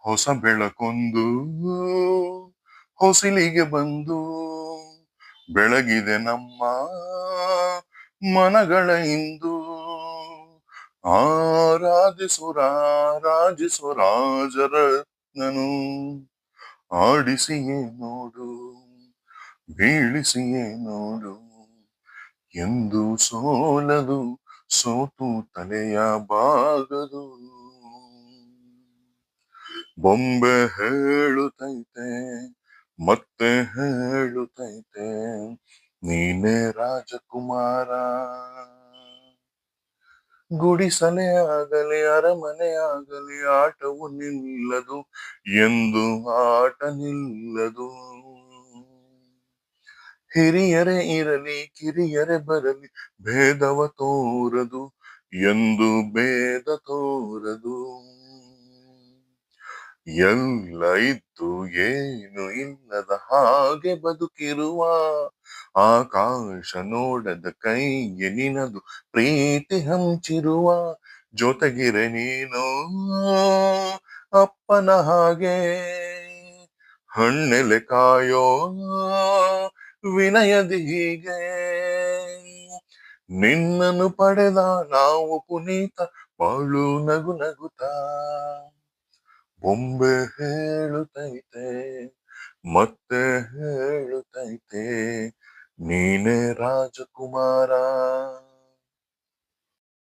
ಹೊಸ ಬೆಳಕೊಂದು ಹೊಸಿಲಿಗೆ ಬಂದು ಬೆಳಗಿದೆ ನಮ್ಮ ಮನಗಳ ಇಂದು. ರಾಜರತ್ನನು ಆಡಿಸಿಯೇ ನೋಡು, ಬೀಳಿಸಿಯೇ ನೋಡು, ಎಂದು ಸೋಲದು, ಸೋತು ತಲೆಯ ಬಾಗದು. ಬೊಂಬೆ ಹೇಳುತ್ತೈತೆ, ಮತ್ತೆ ಹೇಳುತ್ತೈತೆ, ನೀನೇ ರಾಜಕುಮಾರ. ಗುಡಿಸಲೇ ಆಗಲಿ ಅರಮನೆ ಆಗಲಿ ಆಟವು ನಿಲ್ಲದು, ಎಂದು ಆಟ ನಿಲ್ಲದು. ಹಿರಿಯರೇ ಇರಲಿ ಕಿರಿಯರೇ ಬರಲಿ ಭೇದವ ತೋರದು, ಎಂದು ಭೇದ ತೋರದು. ಎಲ್ಲ ಇದ್ದು ಏನು ಇಲ್ಲದ ಹಾಗೆ ಬದುಕಿರುವ, ಆಕಾಶ ನೋಡದ ಕೈಗೆ ನಿನದು ಪ್ರೀತಿ ಹಂಚಿರುವ. ಜೊತೆಗಿರೆ ನೀನು ಅಪ್ಪನ ಹಾಗೆ, ಹಣ್ಣೆಲೆ ಕಾಯೋ ವಿನಯದಿ ಹೀಗೆ. ನಿನ್ನನ್ನು ಪಡೆದ ನಾವು ಪುನೀತ, ಬಾಳು ನಗು ನಗುತ್ತಾ. ಬೊಂಬೆ ಹೇಳುತ್ತೈತೆ, ಮತ್ತೆ ಹೇಳುತ್ತೈತೆ, ನೀನೇ ರಾಜಕುಮಾರ.